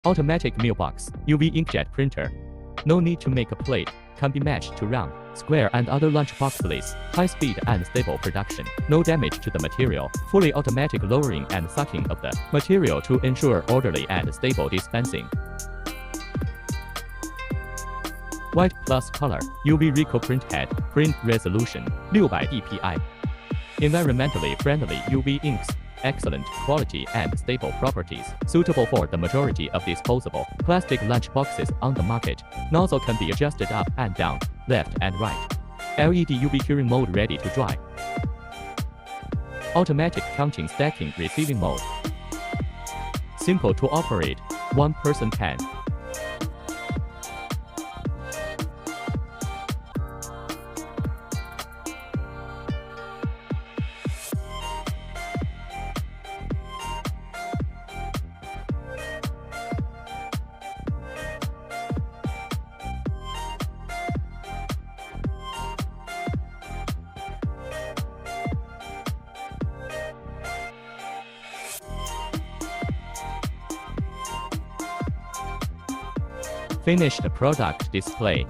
Automatic mailbox, UV inkjet printer. No need to make a plate, can be matched to round, square and other lunchbox lids. High speed and stable production. No damage to the material. Fully automatic lowering and sucking of the material to ensure orderly and stable dispensing. White plus color, UV Rico print head, print resolution, 600 dpi. Environmentally friendly UV inks. Excellent quality and stable properties, suitable for the majority of disposable plastic lunch boxes on the market. Nozzle can be adjusted up and down, left and right. LED UV curing mode ready to dry. Automatic counting stacking receiving mode. Simple to operate, one person can. Finished product display.